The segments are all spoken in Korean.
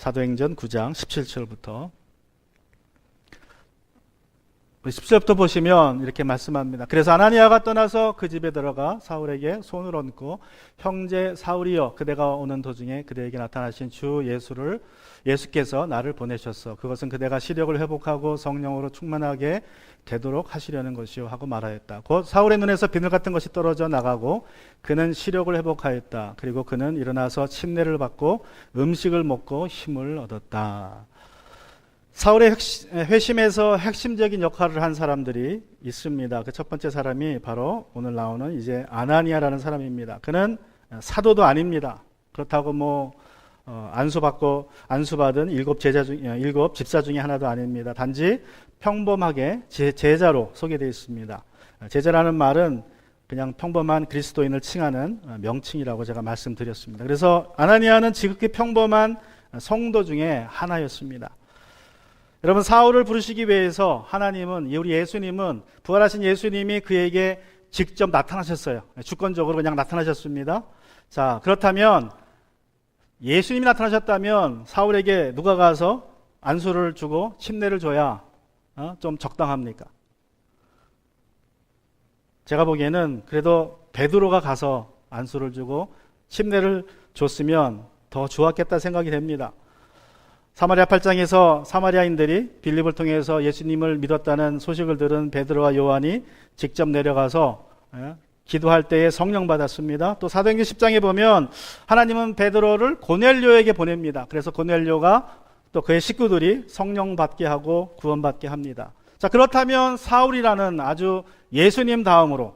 사도행전 9장 17절부터 10절부터 보시면 이렇게 말씀합니다. 그래서 아나니아가 떠나서 그 집에 들어가 사울에게 손을 얹고 형제 사울이여 그대가 오는 도중에 그대에게 나타나신 주 예수께서 나를 보내셨어. 그것은 그대가 시력을 회복하고 성령으로 충만하게 되도록 하시려는 것이요 하고 말하였다. 곧 사울의 눈에서 비늘 같은 것이 떨어져 나가고 그는 시력을 회복하였다. 그리고 그는 일어나서 침례를 받고 음식을 먹고 힘을 얻었다. 사울의 회심에서 핵심적인 역할을 한 사람들이 있습니다. 그 첫 번째 사람이 바로 오늘 나오는 이제 아나니아라는 사람입니다. 그는 사도도 아닙니다. 그렇다고 안수받은 일곱 집사 중에 하나도 아닙니다. 단지 평범하게 제자로 소개되어 있습니다. 제자라는 말은 그냥 평범한 그리스도인을 칭하는 명칭이라고 제가 말씀드렸습니다. 그래서 아나니아는 지극히 평범한 성도 중에 하나였습니다. 여러분, 사울을 부르시기 위해서 우리 예수님은, 부활하신 예수님이 그에게 직접 나타나셨어요. 주권적으로 그냥 나타나셨습니다. 자, 그렇다면 예수님이 나타나셨다면 사울에게 누가 가서 안수를 주고 침례를 줘야 좀 적당합니까? 제가 보기에는 그래도 베드로가 가서 안수를 주고 침례를 줬으면 더 좋았겠다 생각이 됩니다. 사마리아 8장에서 사마리아인들이 빌립을 통해서 예수님을 믿었다는 소식을 들은 베드로와 요한이 직접 내려가서 기도할 때에 성령 받았습니다. 또 사도행전 10장에 보면 하나님은 베드로를 고넬료에게 보냅니다. 그래서 고넬료가 또 그의 식구들이 성령 받게 하고 구원받게 합니다. 자, 그렇다면 사울이라는 아주 예수님 다음으로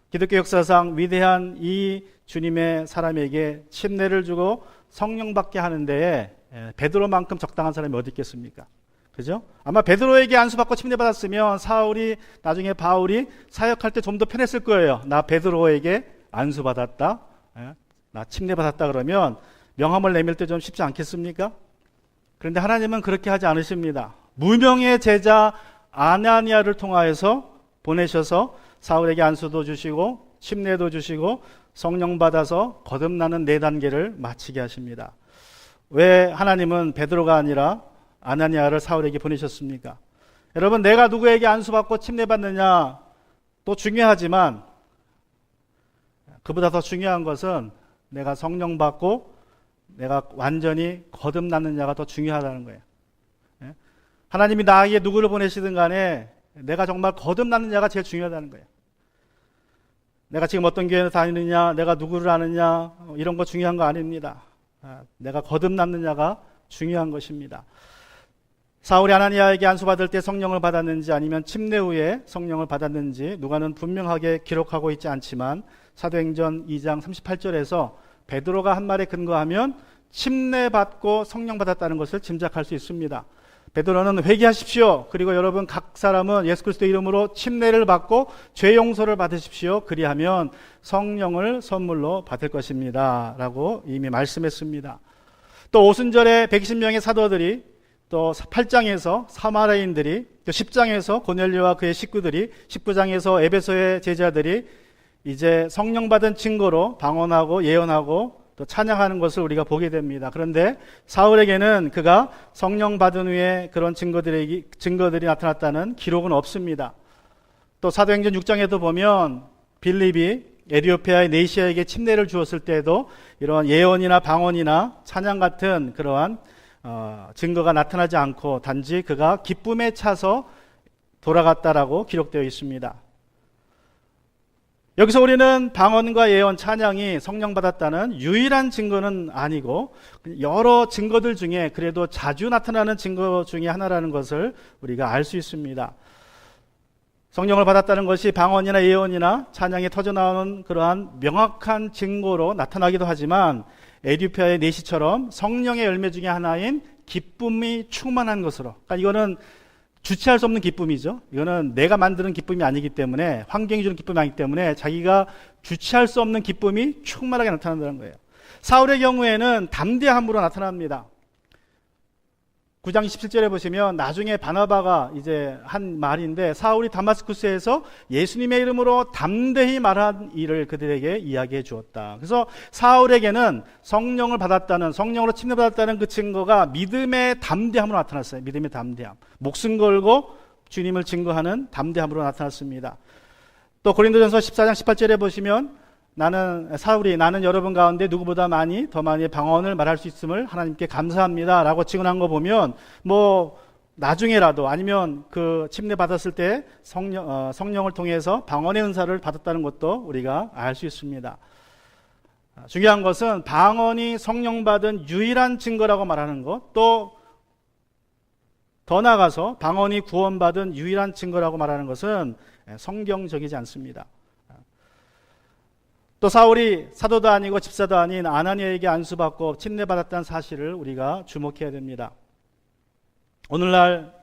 기독교 역사상 위대한 이 주님의 사람에게 침례를 주고 성령 받게 하는 데에 베드로만큼 적당한 사람이 어디 있겠습니까? 그죠? 아마 베드로에게 안수받고 침례받았으면 나중에 바울이 사역할 때 좀 더 편했을 거예요. 나 베드로에게 안수받았다, 나 침례받았다 그러면 명함을 내밀 때 좀 쉽지 않겠습니까? 그런데 하나님은 그렇게 하지 않으십니다. 무명의 제자 아나니아를 통하여서 보내셔서 사울에게 안수도 주시고 침례도 주시고 성령 받아서 거듭나는 4단계를 마치게 하십니다. 왜 하나님은 베드로가 아니라 아나니아를 사울에게 보내셨습니까? 여러분, 내가 누구에게 안수받고 침례받느냐 또 중요하지만 그보다 더 중요한 것은 내가 성령 받고 내가 완전히 거듭났느냐가 더 중요하다는 거예요. 하나님이 나에게 누구를 보내시든 간에 내가 정말 거듭났느냐가 제일 중요하다는 거예요. 내가 지금 어떤 교회에 다니느냐, 내가 누구를 아느냐, 이런 거 중요한 거 아닙니다. 내가 거듭났느냐가 중요한 것입니다. 사울이 아나니아에게 안수받을 때 성령을 받았는지 아니면 침례 후에 성령을 받았는지 누가는 분명하게 기록하고 있지 않지만 사도행전 2장 38절에서 베드로가 한 말에 근거하면 침례 받고 성령 받았다는 것을 짐작할 수 있습니다. 베드로는 회개하십시오. 그리고 여러분 각 사람은 예수 그리스도 이름으로 침례를 받고 죄 용서를 받으십시오. 그리하면 성령을 선물로 받을 것입니다. 라고 이미 말씀했습니다. 또 오순절에 120명의 사도들이, 또 8장에서 사마리아인들이, 또 10장에서 고넬료와 그의 식구들이, 19장에서 에베소의 제자들이 이제 성령 받은 증거로 방언하고 예언하고 또 찬양하는 것을 우리가 보게 됩니다. 그런데 사울에게는 그가 성령 받은 후에 그런 증거들이 나타났다는 기록은 없습니다. 또 사도행전 6장에도 보면 빌립이 에티오피아의 네시아에게 침례를 주었을 때에도 이러한 예언이나 방언이나 찬양 같은 그러한 증거가 나타나지 않고 단지 그가 기쁨에 차서 돌아갔다라고 기록되어 있습니다. 여기서 우리는 방언과 예언, 찬양이 성령 받았다는 유일한 증거는 아니고 여러 증거들 중에 그래도 자주 나타나는 증거 중에 하나라는 것을 우리가 알 수 있습니다. 성령을 받았다는 것이 방언이나 예언이나 찬양이 터져나오는 그러한 명확한 증거로 나타나기도 하지만 에티오피아의 네시처럼 성령의 열매 중에 하나인 기쁨이 충만한 것으로, 그러니까 이거는 주체할 수 없는 기쁨이죠. 이거는 내가 만드는 기쁨이 아니기 때문에, 환경이 주는 기쁨이 아니기 때문에 자기가 주체할 수 없는 기쁨이 충만하게 나타난다는 거예요. 사울의 경우에는 담대함으로 나타납니다. 9장 17절에 보시면 나중에 바나바가 이제 한 말인데, 사울이 다마스쿠스에서 예수님의 이름으로 담대히 말한 일을 그들에게 이야기해 주었다. 그래서 사울에게는 성령을 받았다는, 성령으로 침례받았다는 그 증거가 믿음의 담대함으로 나타났어요. 믿음의 담대함. 목숨 걸고 주님을 증거하는 담대함으로 나타났습니다. 또 고린도전서 14장 18절에 보시면 사울이 나는 여러분 가운데 누구보다 더 많이 방언을 말할 수 있음을 하나님께 감사합니다 라고 증언한 거 보면, 나중에라도 아니면 그 침례 받았을 때 성령을 통해서 방언의 은사를 받았다는 것도 우리가 알 수 있습니다. 중요한 것은 방언이 성령 받은 유일한 증거라고 말하는 것, 또 더 나아가서 방언이 구원받은 유일한 증거라고 말하는 것은 성경적이지 않습니다. 또 사울이 사도도 아니고 집사도 아닌 아나니아에게 안수받고 침례받았다는 사실을 우리가 주목해야 됩니다. 오늘날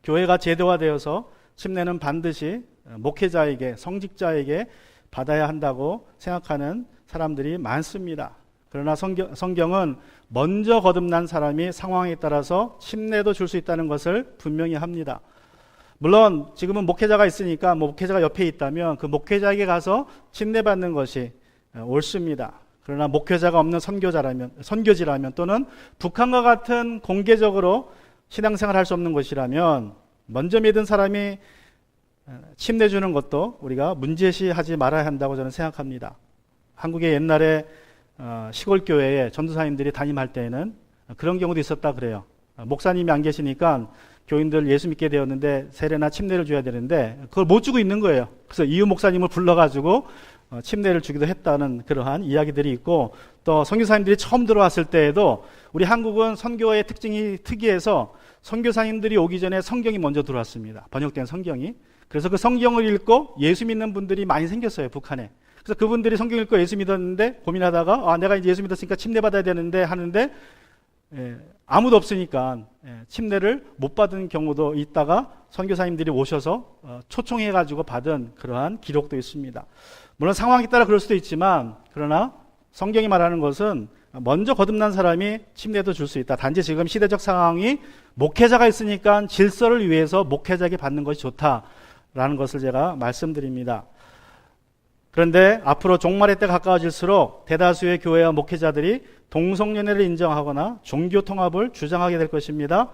교회가 제도화되어서 침례는 반드시 목회자에게, 성직자에게 받아야 한다고 생각하는 사람들이 많습니다. 그러나 성경은 먼저 거듭난 사람이 상황에 따라서 침례도 줄 수 있다는 것을 분명히 합니다. 물론 지금은 목회자가 있으니까 목회자가 옆에 있다면 그 목회자에게 가서 침례받는 것이 옳습니다. 그러나 목회자가 없는 선교지라면 또는 북한과 같은 공개적으로 신앙생활 할 수 없는 곳이라면 먼저 믿은 사람이 침례 주는 것도 우리가 문제시하지 말아야 한다고 저는 생각합니다. 한국의 옛날에 시골 교회에 전도사님들이 담임할 때에는 그런 경우도 있었다 그래요. 목사님이 안 계시니까 교인들 예수 믿게 되었는데 세례나 침례를 줘야 되는데 그걸 못 주고 있는 거예요. 그래서 이유 목사님을 불러가지고 침례를 주기도 했다는 그러한 이야기들이 있고, 또 선교사님들이 처음 들어왔을 때에도 우리 한국은 선교의 특이해서 선교사님들이 오기 전에 성경이 먼저 들어왔습니다. 번역된 성경이. 그래서 그 성경을 읽고 예수 믿는 분들이 많이 생겼어요, 북한에. 그래서 그분들이 성경 읽고 예수 믿었는데 고민하다가 내가 이제 예수 믿었으니까 침례 받아야 되는데 하는데 아무도 없으니까 침례를 못 받은 경우도 있다가 선교사님들이 오셔서 초청해가지고 받은 그러한 기록도 있습니다. 물론 상황에 따라 그럴 수도 있지만, 그러나 성경이 말하는 것은 먼저 거듭난 사람이 침례도 줄 수 있다. 단지 지금 시대적 상황이 목회자가 있으니까 질서를 위해서 목회자에게 받는 것이 좋다라는 것을 제가 말씀드립니다. 그런데 앞으로 종말의 때가 가까워질수록 대다수의 교회와 목회자들이 동성연애를 인정하거나 종교 통합을 주장하게 될 것입니다.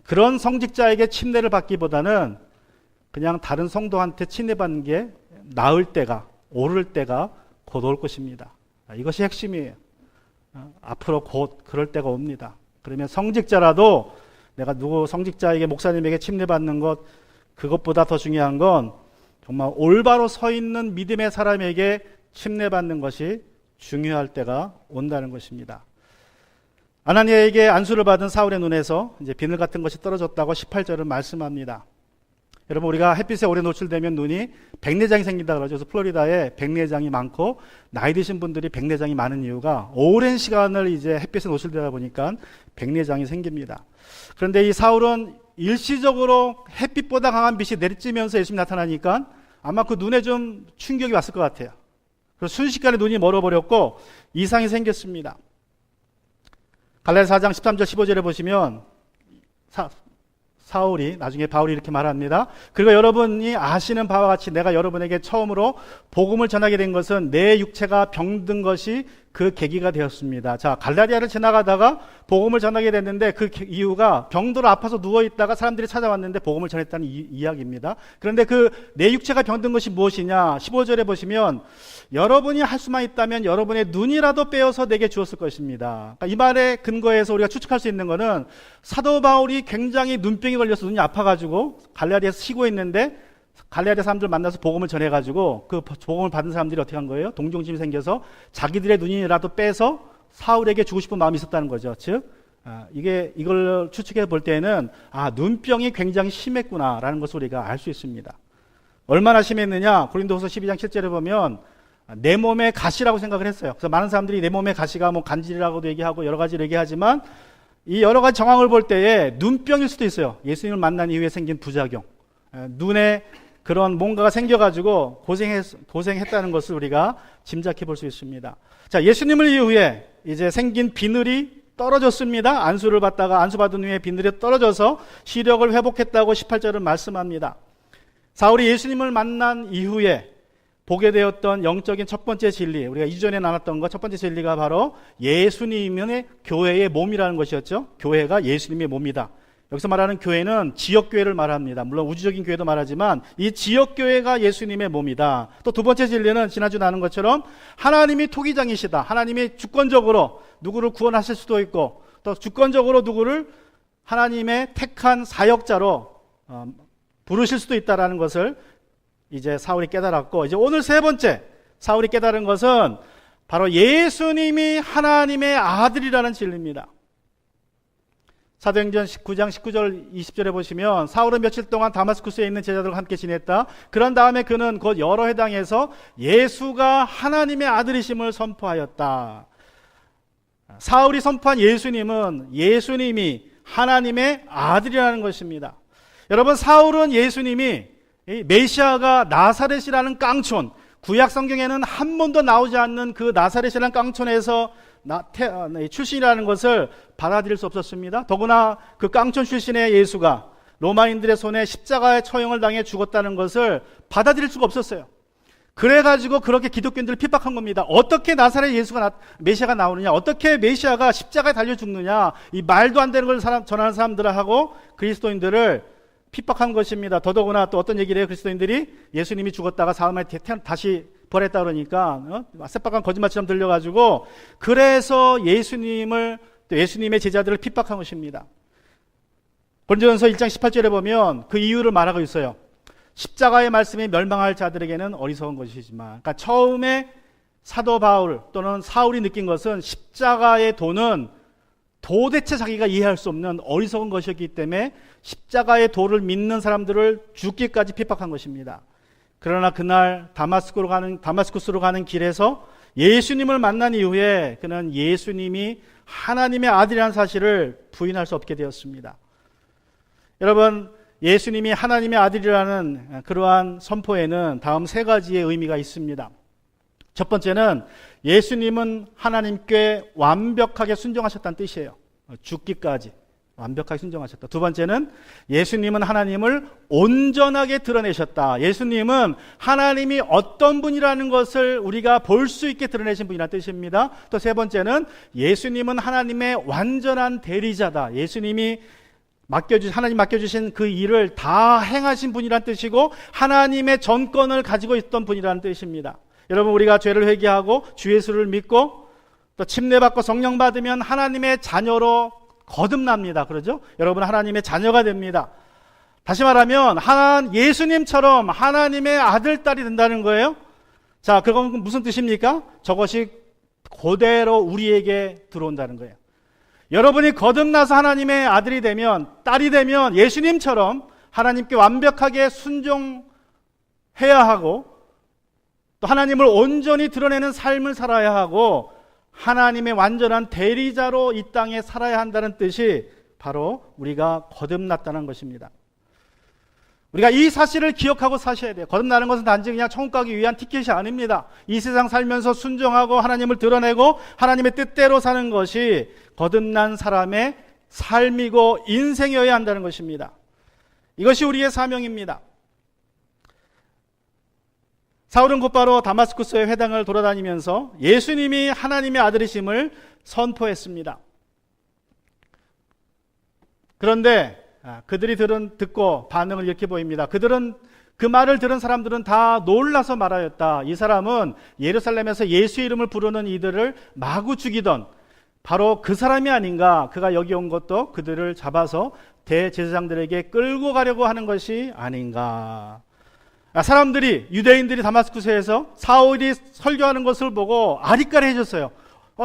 그런 성직자에게 침례를 받기보다는 그냥 다른 성도한테 침례받는 게 나을 때가, 오를 때가 곧 올 것입니다. 이것이 핵심이에요. 앞으로 곧 그럴 때가 옵니다. 그러면 성직자라도 내가 누구 성직자에게, 목사님에게 침례받는 것, 그것보다 더 중요한 건 정말 올바로 서 있는 믿음의 사람에게 침례받는 것이 중요할 때가 온다는 것입니다. 아나니아에게 안수를 받은 사울의 눈에서 이제 비늘 같은 것이 떨어졌다고 18절은 말씀합니다. 여러분, 우리가 햇빛에 오래 노출되면 눈이 백내장이 생긴다 그러죠. 그래서 플로리다에 백내장이 많고 나이 드신 분들이 백내장이 많은 이유가 오랜 시간을 이제 햇빛에 노출되다 보니까 백내장이 생깁니다. 그런데 이 사울은 일시적으로 햇빛보다 강한 빛이 내리쬐면서 예수님이 나타나니까 아마 그 눈에 좀 충격이 왔을 것 같아요. 그래서 순식간에 눈이 멀어버렸고 이상이 생겼습니다. 갈라디아 4장 13절 15절에 보시면 사울이, 나중에 바울이 이렇게 말합니다. 그리고 여러분이 아시는 바와 같이 내가 여러분에게 처음으로 복음을 전하게 된 것은 내 육체가 병든 것이 그 계기가 되었습니다. 자, 갈라디아를 지나가다가 복음을 전하게 됐는데 그 이유가 병들어 아파서 누워있다가 사람들이 찾아왔는데 복음을 전했다는 이야기입니다. 그런데 그 내 육체가 병든 것이 무엇이냐? 15절에 보시면 여러분이 할 수만 있다면 여러분의 눈이라도 빼어서 내게 주었을 것입니다. 그러니까 이 말에 근거해서 우리가 추측할 수 있는 것은 사도 바울이 굉장히 눈병이 걸려서 눈이 아파가지고 갈라디아에서 쉬고 있는데 갈라디아 사람들 만나서 복음을 전해가지고 그 복음을 받은 사람들이 어떻게 한 거예요? 동정심이 생겨서 자기들의 눈이라도 빼서 사울에게 주고 싶은 마음이 있었다는 거죠. 즉 이걸 추측해 볼 때에는 눈병이 굉장히 심했구나라는 것을 우리가 알 수 있습니다. 얼마나 심했느냐? 고린도후서 12장 7절에 보면 내 몸의 가시라고 생각을 했어요. 그래서 많은 사람들이 내 몸의 가시가 간질이라고도 얘기하고 여러 가지로 얘기하지만 이 여러 가지 정황을 볼 때에 눈병일 수도 있어요. 예수님을 만난 이후에 생긴 부작용. 눈에 그런 뭔가가 생겨가지고 고생했다는 것을 우리가 짐작해 볼 수 있습니다. 자, 예수님을 이후에 이제 생긴 비늘이 떨어졌습니다. 안수를 받다가 안수 받은 후에 비늘에 떨어져서 시력을 회복했다고 18절은 말씀합니다. 사울이 예수님을 만난 이후에 보게 되었던 영적인 첫 번째 진리, 우리가 이전에 나눴던 것 첫 번째 진리가 바로 예수님의 교회의 몸이라는 것이었죠. 교회가 예수님의 몸이다. 여기서 말하는 교회는 지역교회를 말합니다. 물론 우주적인 교회도 말하지만 이 지역교회가 예수님의 몸이다. 또 두 번째 진리는 지난주 나눈 것처럼 하나님이 토기장이시다. 하나님이 주권적으로 누구를 구원하실 수도 있고 또 주권적으로 누구를 하나님의 택한 사역자로 부르실 수도 있다는 것을 이제 사울이 깨달았고, 이제 오늘 세 번째 사울이 깨달은 것은 바로 예수님이 하나님의 아들이라는 진리입니다. 사도행전 19장 19절 20절에 보시면 사울은 며칠 동안 다마스쿠스에 있는 제자들과 함께 지냈다. 그런 다음에 그는 곧 여러 회당에서 예수가 하나님의 아들이심을 선포하였다. 사울이 선포한 예수님이 하나님의 아들이라는 것입니다. 여러분, 사울은 예수님이 메시아가 나사렛이라는 깡촌, 구약 성경에는 한 번도 나오지 않는 그 나사렛이라는 깡촌에서 출신이라는 것을 받아들일 수 없었습니다. 더구나 그 깡촌 출신의 예수가 로마인들의 손에 십자가의 처형을 당해 죽었다는 것을 받아들일 수가 없었어요. 그래가지고 그렇게 기독교인들을 핍박한 겁니다. 어떻게 나사렛 메시아가 나오느냐, 어떻게 메시아가 십자가에 달려 죽느냐, 이 말도 안 되는 걸 전하는 사람들하고 그리스도인들을 핍박한 것입니다. 더더구나 또 어떤 얘기를 해요? 그리스도인들이 예수님이 죽었다가 사흘 다시 부활했다 그러니까 새빨간 거짓말처럼 들려가지고 그래서 예수님의 제자들을 핍박한 것입니다. 고린도전서 1장 18절에 보면 그 이유를 말하고 있어요. 십자가의 말씀이 멸망할 자들에게는 어리석은 것이지만, 그러니까 처음에 사도 바울 또는 사울이 느낀 것은 십자가의 도는 도대체 자기가 이해할 수 없는 어리석은 것이었기 때문에 십자가의 도를 믿는 사람들을 죽기까지 핍박한 것입니다. 그러나 그날 다마스쿠스로 가는 길에서 예수님을 만난 이후에 그는 예수님이 하나님의 아들이라는 사실을 부인할 수 없게 되었습니다. 여러분, 예수님이 하나님의 아들이라는 그러한 선포에는 다음 세 가지의 의미가 있습니다. 첫 번째는 예수님은 하나님께 완벽하게 순종하셨다는 뜻이에요. 죽기까지 완벽하게 순종하셨다. 두 번째는 예수님은 하나님을 온전하게 드러내셨다. 예수님은 하나님이 어떤 분이라는 것을 우리가 볼 수 있게 드러내신 분이라는 뜻입니다. 또 세 번째는 예수님은 하나님의 완전한 대리자다. 예수님이 하나님 맡겨주신 그 일을 다 행하신 분이라는 뜻이고 하나님의 전권을 가지고 있던 분이라는 뜻입니다. 여러분, 우리가 죄를 회개하고 주 예수를 믿고 또 침례받고 성령 받으면 하나님의 자녀로 거듭납니다. 그러죠? 여러분, 하나님의 자녀가 됩니다. 다시 말하면 예수님처럼 하나님의 아들, 딸이 된다는 거예요. 자, 그건 무슨 뜻입니까? 저것이 그대로 우리에게 들어온다는 거예요. 여러분이 거듭나서 하나님의 아들이 되면, 딸이 되면 예수님처럼 하나님께 완벽하게 순종해야 하고 또 하나님을 온전히 드러내는 삶을 살아야 하고 하나님의 완전한 대리자로 이 땅에 살아야 한다는 뜻이 바로 우리가 거듭났다는 것입니다. 우리가 이 사실을 기억하고 사셔야 돼요. 거듭나는 것은 단지 그냥 천국 가기 위한 티켓이 아닙니다. 이 세상 살면서 순종하고 하나님을 드러내고 하나님의 뜻대로 사는 것이 거듭난 사람의 삶이고 인생이어야 한다는 것입니다. 이것이 우리의 사명입니다. 사울은 곧바로 다마스쿠스의 회당을 돌아다니면서 예수님이 하나님의 아들이심을 선포했습니다. 그런데 그들이 듣고 반응을 이렇게 보입니다. 그 말을 들은 사람들은 다 놀라서 말하였다. 이 사람은 예루살렘에서 예수 이름을 부르는 이들을 마구 죽이던 바로 그 사람이 아닌가. 그가 여기 온 것도 그들을 잡아서 대제사장들에게 끌고 가려고 하는 것이 아닌가. 유대인들이 다마스쿠스에서 사울이 설교하는 것을 보고 아리까리해졌어요.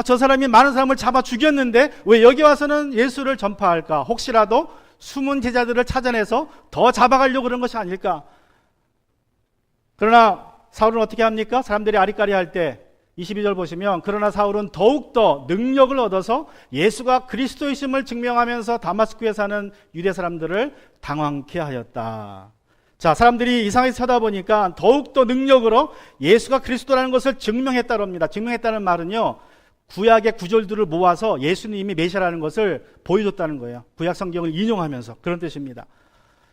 저 사람이 많은 사람을 잡아 죽였는데 왜 여기 와서는 예수를 전파할까? 혹시라도 숨은 제자들을 찾아내서 더 잡아가려고 그런 것이 아닐까? 그러나 사울은 어떻게 합니까? 사람들이 아리까리할 때 22절 보시면 그러나 사울은 더욱더 능력을 얻어서 예수가 그리스도이심을 증명하면서 다마스쿠에 사는 유대 사람들을 당황케 하였다. 자, 사람들이 이상하게 쳐다보니까 더욱더 능력으로 예수가 그리스도라는 것을 증명했다고 합니다. 증명했다는 말은요, 구약의 구절들을 모아서 예수님이 메시아라는 것을 보여줬다는 거예요. 구약 성경을 인용하면서. 그런 뜻입니다.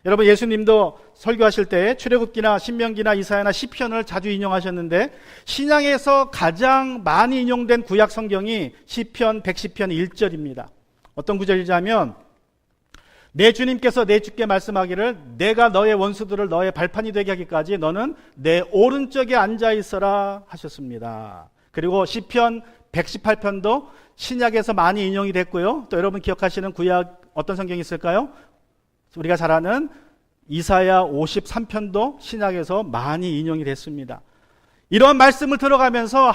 여러분, 예수님도 설교하실 때 출애굽기나 신명기나 이사야나 시편을 자주 인용하셨는데, 신약에서 가장 많이 인용된 구약 성경이 시편 110편 1절입니다. 어떤 구절이냐면, 내 주님께서 내 주께 말씀하기를 내가 너의 원수들을 너의 발판이 되게 하기까지 너는 내 오른쪽에 앉아 있어라 하셨습니다. 그리고 시편 118편도 신약에서 많이 인용이 됐고요. 또 여러분 기억하시는 구약 어떤 성경이 있을까요? 우리가 잘 아는 이사야 53편도 신약에서 많이 인용이 됐습니다. 이런 말씀을 들어가면서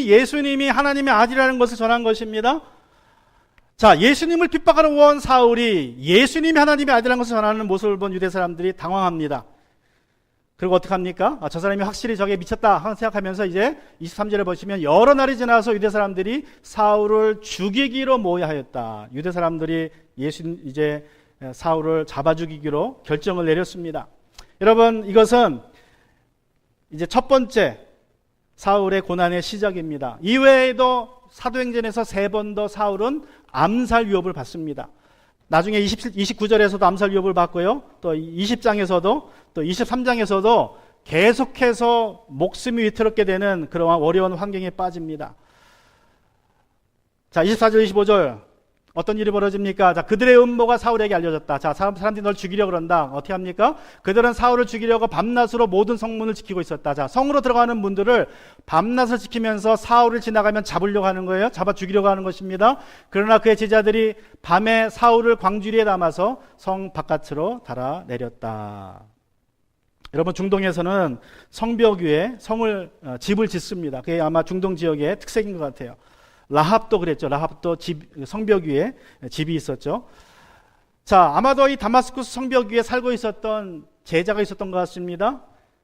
예수님이 하나님의 아들이라는 것을 전한 것입니다. 자, 예수님을 핍박하러 온 사울이 예수님이 하나님의 아들이라는 것을 전하는 모습을 본 유대 사람들이 당황합니다. 그리고 어떻게 합니까? 저 사람이 확실히 저게 미쳤다 생각하면서 이제 23절에 보시면 여러 날이 지나서 유대 사람들이 사울을 죽이기로 모여하였다. 유대 사람들이 이제 사울을 잡아 죽이기로 결정을 내렸습니다. 여러분, 이것은 이제 첫 번째 사울의 고난의 시작입니다. 이외에도 사도행전에서 3번 더 사울은 암살 위협을 받습니다. 나중에 29절에서도 암살 위협을 받고요. 또 20장에서도 또 23장에서도 계속해서 목숨이 위태롭게 되는 그러한 어려운 환경에 빠집니다. 자, 24절 25절 어떤 일이 벌어집니까? 자, 그들의 음모가 사울에게 알려졌다. 자, 사람들이 널 죽이려고 그런다. 어떻게 합니까? 그들은 사울을 죽이려고 밤낮으로 모든 성문을 지키고 있었다. 자, 성으로 들어가는 문들을 밤낮을 지키면서 사울을 지나가면 잡으려고 하는 거예요. 잡아 죽이려고 하는 것입니다. 그러나 그의 제자들이 밤에 사울을 광주리에 담아서 성 바깥으로 달아내렸다. 여러분, 중동에서는 성벽 위에 집을 짓습니다. 그게 아마 중동 지역의 특색인 것 같아요. 라합도 그랬죠. 라합도 성벽 위에 집이 있었죠. 자, 아마도 이 다마스쿠스 성벽 위에 살고 있었던 제자가 있었던 것 같습니다.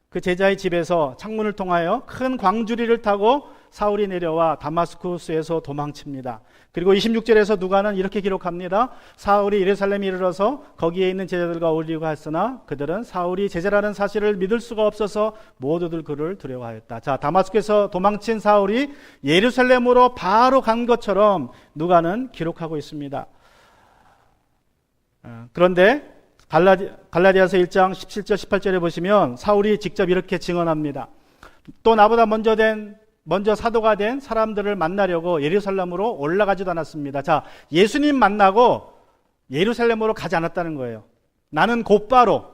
그 제자의 집에서 창문을 통하여 큰 광주리를 타고 사울이 내려와 다마스쿠스에서 도망칩니다. 그리고 26절에서 누가는 이렇게 기록합니다. 사울이 예루살렘에 이르러서 거기에 있는 제자들과 어울리고 했으나 그들은 사울이 제자라는 사실을 믿을 수가 없어서 모두들 그를 두려워하였다. 자, 다마스쿠스에서 도망친 사울이 예루살렘으로 바로 간 것처럼 누가는 기록하고 있습니다. 그런데 갈라디아서 1장 17절 18절에 보시면 사울이 직접 이렇게 증언합니다. 또 나보다 먼저 사도가 된 사람들을 만나려고 예루살렘으로 올라가지도 않았습니다. 자, 예수님 만나고 예루살렘으로 가지 않았다는 거예요. 나는 곧바로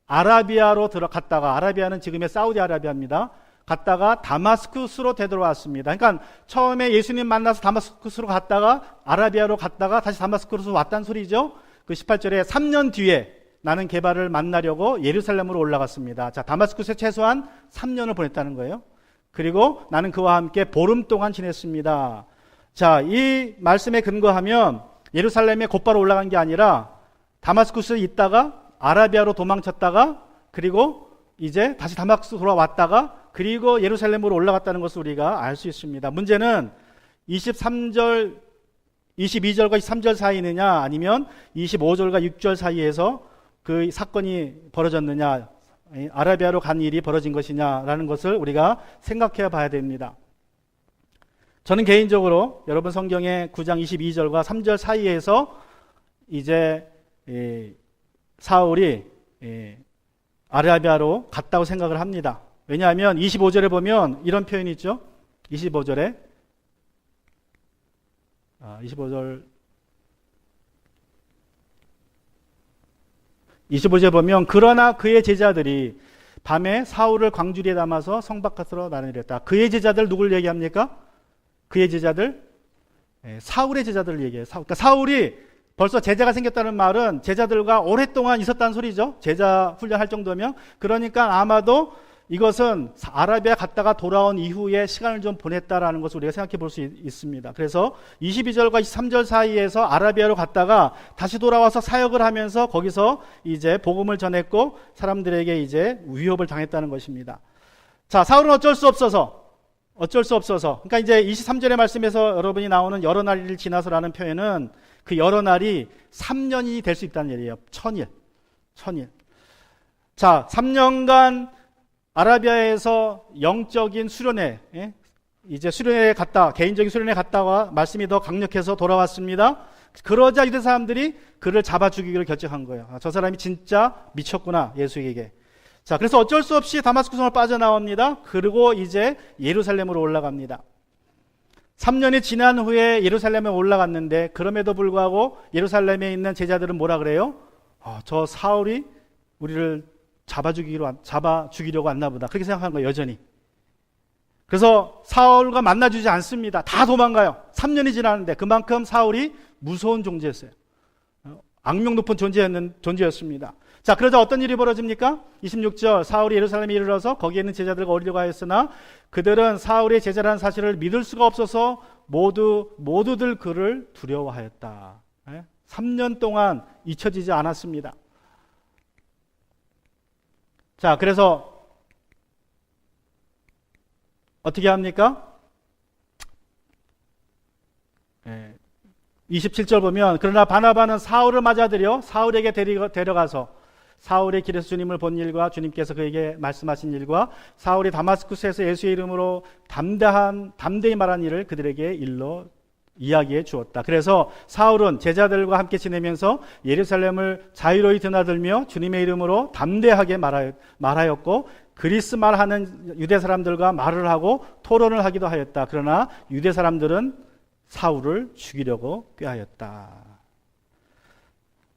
아라비아로 들어갔다가, 아라비아는 지금의 사우디아라비아입니다. 갔다가 다마스쿠스로 되돌아왔습니다. 그러니까 처음에 예수님 만나서 다마스쿠스로 갔다가 아라비아로 갔다가 다시 다마스쿠스로 왔다는 소리죠. 그 18절에 3년 뒤에 나는 게바를 만나려고 예루살렘으로 올라갔습니다. 자, 다마스쿠스에 최소한 3년을 보냈다는 거예요. 그리고 나는 그와 함께 보름 동안 지냈습니다. 자, 이 말씀에 근거하면 예루살렘에 곧바로 올라간 게 아니라 다마스쿠스에 있다가 아라비아로 도망쳤다가 그리고 이제 다시 다마스쿠스 돌아왔다가 그리고 예루살렘으로 올라갔다는 것을 우리가 알 수 있습니다. 문제는 22절과 23절 사이느냐 아니면 25절과 6절 사이에서 그 사건이 벌어졌느냐, 아라비아로 간 일이 벌어진 것이냐라는 것을 우리가 생각해 봐야 됩니다. 저는 개인적으로 여러분 성경의 9장 22절과 3절 사이에서 이제 사울이 아라비아로 갔다고 생각을 합니다. 왜냐하면 25절에 보면 이런 표현이 있죠. 25절에 25절에 보면 그러나 그의 제자들이 밤에 사울을 광주리에 담아서 성 바깥으로 나눠내렸다. 그의 제자들 누굴 얘기합니까? 그의 제자들? 사울의 제자들을 얘기해요. 그러니까 사울이 벌써 제자가 생겼다는 말은 제자들과 오랫동안 있었다는 소리죠. 제자 훈련할 정도면. 그러니까 아마도 이것은 아라비아 갔다가 돌아온 이후에 시간을 좀 보냈다라는 것을 우리가 생각해 볼 수 있습니다. 그래서 22절과 23절 사이에서 아라비아로 갔다가 다시 돌아와서 사역을 하면서 거기서 이제 복음을 전했고 사람들에게 이제 위협을 당했다는 것입니다. 자, 사울은 어쩔 수 없어서 그러니까 이제 23절의 말씀에서 여러분이 나오는 여러 날이 지나서라는 표현은 그 여러 날이 3년이 될 수 있다는 얘기예요. 1000일. 자, 3년간 아라비아에서 영적인 수련회, 이제 수련회에 갔다, 개인적인 수련회에 갔다가 말씀이 더 강력해서 돌아왔습니다. 그러자 유대 사람들이 그를 잡아 죽이기로 결정한 거예요. 저 사람이 진짜 미쳤구나, 예수에게. 자, 그래서 어쩔 수 없이 다마스쿠 성을 빠져나옵니다. 그리고 이제 예루살렘으로 올라갑니다. 3년이 지난 후에 예루살렘에 올라갔는데, 그럼에도 불구하고 예루살렘에 있는 제자들은 뭐라 그래요? 저 사울이 우리를 잡아 죽이려고 왔나 보다. 그렇게 생각하는 거예요, 여전히. 그래서 사울과 만나주지 않습니다. 다 도망가요. 3년이 지났는데 그만큼 사울이 무서운 존재였어요. 악명 높은 존재였습니다. 자, 그러자 어떤 일이 벌어집니까? 26절, 사울이 예루살렘에 이르러서 거기에 있는 제자들과 어울리려고 하였으나 그들은 사울의 제자라는 사실을 믿을 수가 없어서 모두들 그를 두려워하였다. 3년 동안 잊혀지지 않았습니다. 자, 그래서 어떻게 합니까? 27절 보면 그러나 바나바는 사울을 맞아들여 사울에게 데려가서 사울의 길에서 주님을 본 일과 주님께서 그에게 말씀하신 일과 사울이 다마스쿠스에서 예수의 이름으로 담대히 말한 일을 그들에게 일러 이야기해 주었다. 그래서 사울은 제자들과 함께 지내면서 예루살렘을 자유로이 드나들며 주님의 이름으로 담대하게 말하였고 그리스 말하는 유대 사람들과 말을 하고 토론을 하기도 하였다. 그러나 유대 사람들은 사울을 죽이려고 꾀하였다.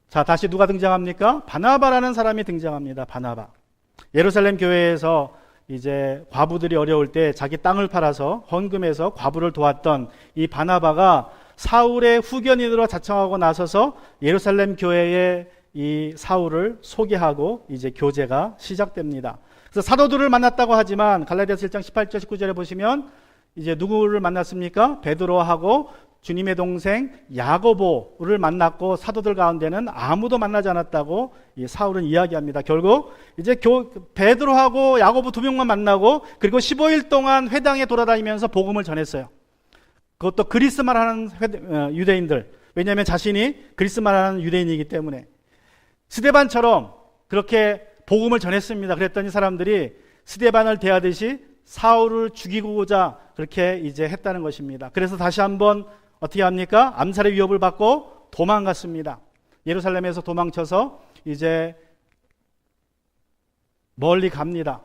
자, 다시 누가 등장합니까? 바나바라는 사람이 등장합니다. 바나바. 예루살렘 교회에서 이제 과부들이 어려울 때 자기 땅을 팔아서 헌금해서 과부를 도왔던 이 바나바가 사울의 후견인으로 자청하고 나서서 예루살렘 교회에 이 사울을 소개하고 이제 교제가 시작됩니다. 그래서 사도들을 만났다고 하지만 갈라디아서 1장 18절 19절에 보시면 이제 누구를 만났습니까? 베드로하고 주님의 동생 야고보를 만났고 사도들 가운데는 아무도 만나지 않았다고 이 사울은 이야기합니다. 결국 이제 베드로하고 야고보 두 명만 만나고 그리고 15일 동안 회당에 돌아다니면서 복음을 전했어요. 그것도 그리스 말하는 유대인들, 왜냐하면 자신이 그리스 말하는 유대인이기 때문에. 스데반처럼 그렇게 복음을 전했습니다. 그랬더니 사람들이 스데반을 대하듯이 사울을 죽이고자 그렇게 이제 했다는 것입니다. 그래서 다시 한번 어떻게 합니까? 암살의 위협을 받고 도망갔습니다. 예루살렘에서 도망쳐서 이제 멀리 갑니다.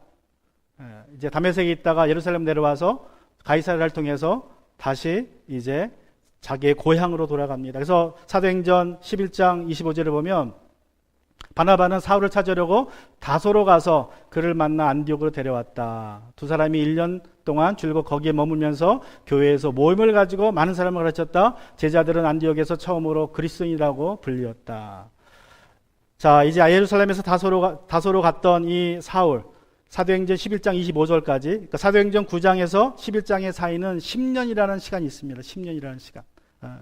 이제 다메섹에 있다가 예루살렘 내려와서 가이사랴를 통해서 다시 이제 자기의 고향으로 돌아갑니다. 그래서 사도행전 11장 25절을 보면 바나바는 사울을 찾으려고 다소로 가서 그를 만나 안디옥으로 데려왔다. 두 사람이 1년 동안 줄곧 거기에 머물면서 교회에서 모임을 가지고 많은 사람을 가르쳤다. 제자들은 안디옥에서 처음으로 그리스도인이라고 불리었다. 자, 이제 예루살렘에서 다소로 갔던 이 사울, 사도행전 11장 25절까지, 그러니까 사도행전 9장에서 11장의 사이는 10년이라는 시간이 있습니다. 10년이라는 시간.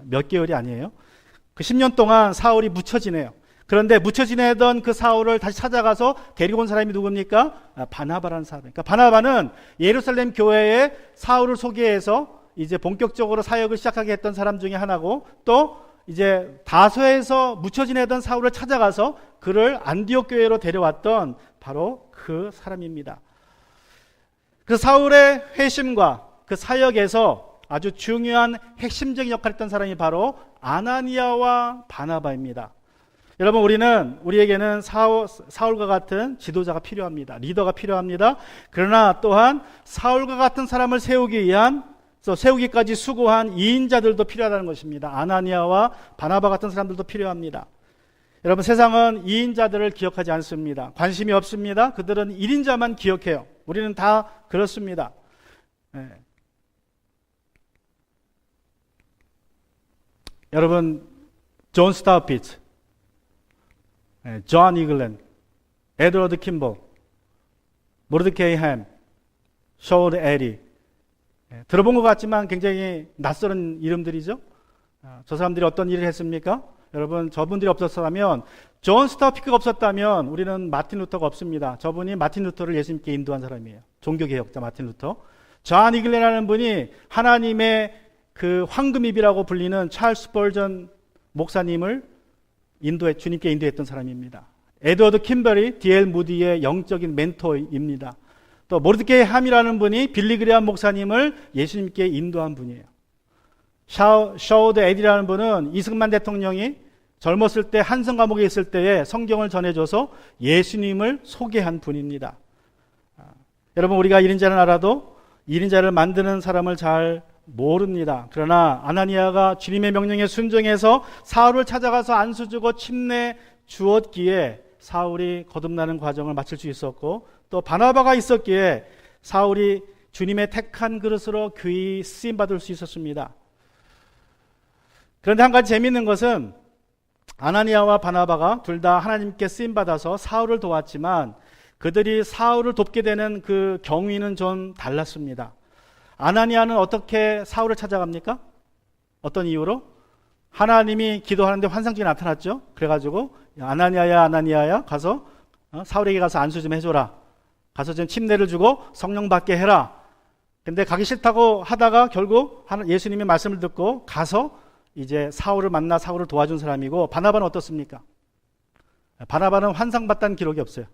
몇 개월이 아니에요. 그 10년 동안 사울이 묻혀 지내요. 그런데 묻혀 지내던 그 사울을 다시 찾아가서 데리고 온 사람이 누굽니까? 바나바라는 사람. 그러니까 바나바는 예루살렘 교회에 사울을 소개해서 이제 본격적으로 사역을 시작하게 했던 사람 중에 하나고, 또 이제 다소에서 묻혀 지내던 사울을 찾아가서 그를 안디옥 교회로 데려왔던 바로 그 사람입니다. 그 사울의 회심과 그 사역에서 아주 중요한 핵심적인 역할을 했던 사람이 바로 아나니아와 바나바입니다. 여러분, 우리에게는 사울과 같은 지도자가 필요합니다. 리더가 필요합니다. 그러나 또한 사울과 같은 사람을 세우기까지 수고한 이인자들도 필요하다는 것입니다. 아나니아와 바나바 같은 사람들도 필요합니다. 여러분, 세상은 이인자들을 기억하지 않습니다. 관심이 없습니다. 그들은 1인자만 기억해요. 우리는 다 그렇습니다. 네. 여러분, 존 스타우피츠, 존 이글랜, 에드워드 킴볼, 모르드케이 햄, 셔울 에리, 들어본 것 같지만 굉장히 낯설은 이름들이죠. 저 사람들이 어떤 일을 했습니까? 여러분, 저분들이 없었다면, 존 스타우피츠가 없었다면 우리는 마틴 루터가 없습니다. 저분이 마틴 루터를 예수님께 인도한 사람이에요. 종교개혁자 마틴 루터. 존 이글랜이라는 분이 하나님의 그 황금입이라고 불리는 찰스 스펄전 목사님을 주님께 인도했던 사람입니다. 에드워드 킴벌이 D.L. 무디의 영적인 멘토입니다. 또 모르드케이 함이라는 분이 빌리그레암 목사님을 예수님께 인도한 분이에요. 샤우드 에디라는 분은 이승만 대통령이 젊었을 때 한성 감옥에 있을 때에 성경을 전해줘서 예수님을 소개한 분입니다. 여러분, 우리가 1인자는 알아도 1인자를 만드는 사람을 잘 모릅니다. 그러나 아나니아가 주님의 명령에 순종해서 사울을 찾아가서 안수 주고 침례 주었기에 사울이 거듭나는 과정을 마칠 수 있었고, 또 바나바가 있었기에 사울이 주님의 택한 그릇으로 귀히 쓰임받을 수 있었습니다. 그런데 한 가지 재미있는 것은 아나니아와 바나바가 둘 다 하나님께 쓰임받아서 사울을 도왔지만 그들이 사울을 돕게 되는 그 경위는 좀 달랐습니다. 아나니아는 어떻게 사울을 찾아갑니까? 어떤 이유로? 하나님이 기도하는데 환상적이 나타났죠. 그래가지고 아나니아야 가서 사울에게 가서 안수 좀 해줘라. 가서 좀 침례를 주고 성령 받게 해라. 근데 가기 싫다고 하다가 결국 예수님의 말씀을 듣고 가서 이제 사울을 만나 사울을 도와준 사람이고, 바나바는 어떻습니까? 바나바는 환상 봤다는 기록이 없어요.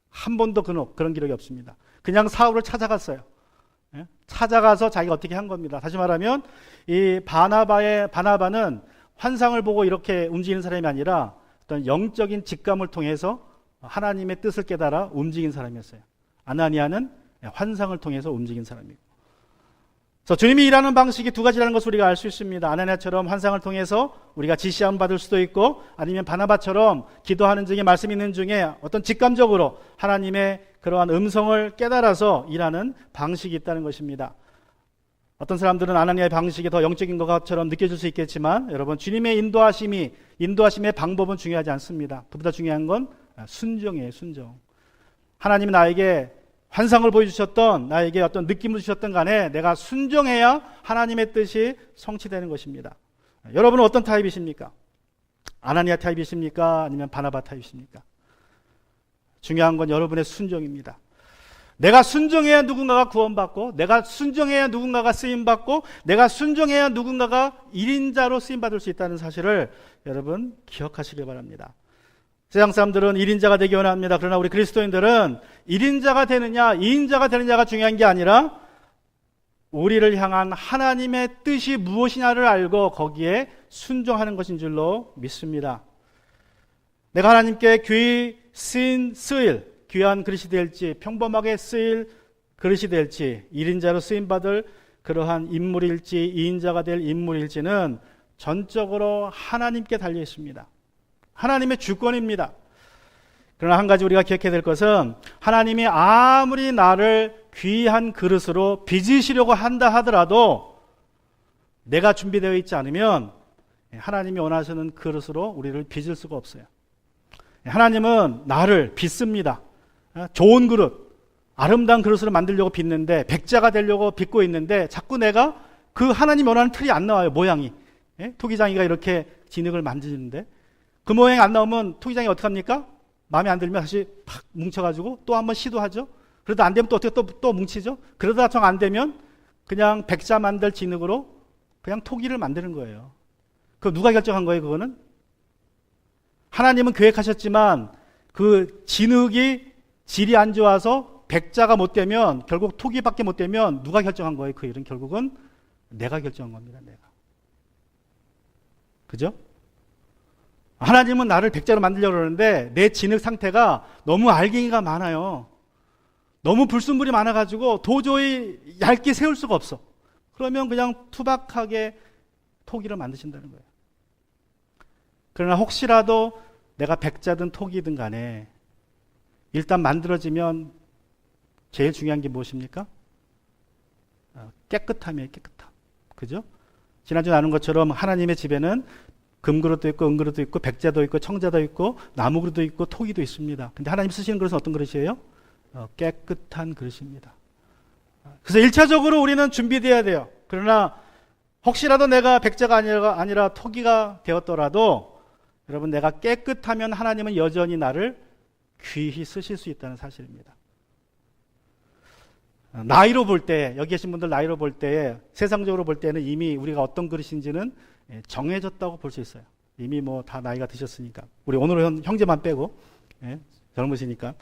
한 번도 그런 기록이 없습니다. 그냥 사울을 찾아갔어요. 찾아가서 자기가 어떻게 한 겁니다. 다시 말하면 이 바나바는 환상을 보고 이렇게 움직이는 사람이 아니라 어떤 영적인 직감을 통해서 하나님의 뜻을 깨달아 움직인 사람이었어요. 아나니아는 환상을 통해서 움직인 사람이고. 그래서 주님이 일하는 방식이 두 가지라는 것을 우리가 알 수 있습니다. 아나니아처럼 환상을 통해서 우리가 지시함 받을 수도 있고, 아니면 바나바처럼 기도하는 중에 말씀 있는 중에 어떤 직감적으로 하나님의 그러한 음성을 깨달아서 일하는 방식이 있다는 것입니다. 어떤 사람들은 아나니아의 방식이 더 영적인 것처럼 느껴질 수 있겠지만, 여러분, 주님의 인도하심의 방법은 중요하지 않습니다. 그보다 중요한 건 순종이에요. 순종. 하나님이 나에게 환상을 보여주셨던, 나에게 어떤 느낌을 주셨던 간에 내가 순종해야 하나님의 뜻이 성취되는 것입니다. 여러분은 어떤 타입이십니까? 아나니아 타입이십니까? 아니면 바나바 타입이십니까? 중요한 건 여러분의 순종입니다. 내가 순종해야 누군가가 구원받고, 내가 순종해야 누군가가 쓰임받고, 내가 순종해야 누군가가 1인자로 쓰임받을 수 있다는 사실을 여러분 기억하시길 바랍니다. 세상 사람들은 1인자가 되기 원합니다. 그러나 우리 그리스도인들은 1인자가 되느냐 2인자가 되느냐가 중요한 게 아니라 우리를 향한 하나님의 뜻이 무엇이냐를 알고 거기에 순종하는 것인 줄로 믿습니다. 내가 하나님께 귀히 쓰일 귀한 그릇이 될지, 평범하게 쓰일 그릇이 될지, 1인자로 쓰임받을 그러한 인물일지 2인자가 될 인물일지는 전적으로 하나님께 달려 있습니다. 하나님의 주권입니다. 그러나 한 가지 우리가 기억해야 될 것은, 하나님이 아무리 나를 귀한 그릇으로 빚으시려고 한다 하더라도 내가 준비되어 있지 않으면 하나님이 원하시는 그릇으로 우리를 빚을 수가 없어요. 하나님은 나를 빚습니다. 좋은 그릇, 아름다운 그릇으로 만들려고 빚는데, 백자가 되려고 빚고 있는데 자꾸 내가 그 하나님 원하는 틀이 안 나와요. 모양이. 토기장이가 이렇게 진흙을 만지는데 그 모양이 안 나오면 토기장이 어떻게 합니까? 마음에 안 들면 다시 팍 뭉쳐가지고 또 한번 시도하죠. 그러다 안 되면 또 어떻게 또 뭉치죠. 그러다 정 안 되면 그냥 백자 만들 진흙으로 그냥 토기를 만드는 거예요. 그거 누가 결정한 거예요? 그거는 하나님은 계획하셨지만 그 진흙이 질이 안 좋아서 백자가 못 되면, 결국 토기밖에 못 되면 누가 결정한 거예요? 그 일은 결국은 내가 결정한 겁니다. 내가. 그죠? 하나님은 나를 백자로 만들려고 그러는데 내 진흙 상태가 너무 알갱이가 많아요. 너무 불순물이 많아가지고 도저히 얇게 세울 수가 없어. 그러면 그냥 투박하게 토기를 만드신다는 거예요. 그러나 혹시라도 내가 백자든 토기든 간에 일단 만들어지면 제일 중요한 게 무엇입니까? 깨끗함이에요. 깨끗함. 그죠? 지난주 나눈 것처럼 하나님의 집에는 금그릇도 있고 은그릇도 있고 백자도 있고 청자도 있고 나무그릇도 있고 토기도 있습니다. 근데 하나님 쓰시는 그릇은 어떤 그릇이에요? 깨끗한 그릇입니다. 그래서 1차적으로 우리는 준비되어야 돼요. 그러나 혹시라도 내가 백자가 아니라 토기가 되었더라도 여러분, 내가 깨끗하면 하나님은 여전히 나를 귀히 쓰실 수 있다는 사실입니다. 나이로 볼 때, 여기 계신 분들 나이로 볼 때, 세상적으로 볼 때는 이미 우리가 어떤 그릇인지는 정해졌다고 볼 수 있어요. 이미 뭐 다 나이가 드셨으니까. 우리 오늘은 형제만 빼고, 젊으시니까.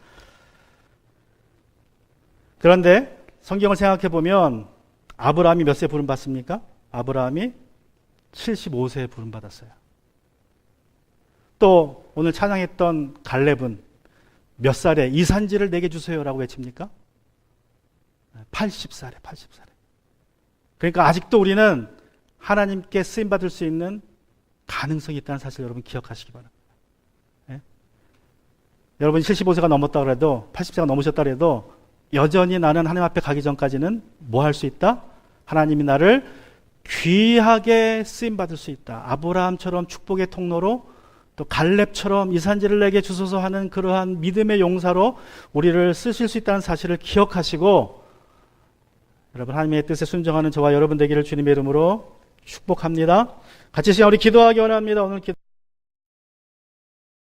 그런데 성경을 생각해 보면 아브라함이 몇 세 부름 받습니까? 아브라함이 75세에 부름 받았어요. 또 오늘 찬양했던 갈렙은 몇 살에 이 산지를 내게 주세요라고 외칩니까? 80살에. 그러니까 아직도 우리는 하나님께 쓰임 받을 수 있는 가능성이 있다는 사실 여러분 기억하시기 바랍니다. 예? 여러분이 75세가 넘었다 그래도 80세가 넘으셨다 그래도 여전히 나는 하나님 앞에 가기 전까지는 뭐 할 수 있다? 하나님이 나를 귀하게 쓰임 받을 수 있다. 아브라함처럼 축복의 통로로 또 갈렙처럼 이 산지를 내게 주소서 하는 그러한 믿음의 용사로 우리를 쓰실 수 있다는 사실을 기억하시고 여러분 하나님의 뜻에 순종하는 저와 여러분 되기를 주님의 이름으로 축복합니다. 같이 시간 우리 기도하기 원합니다. 오늘 기도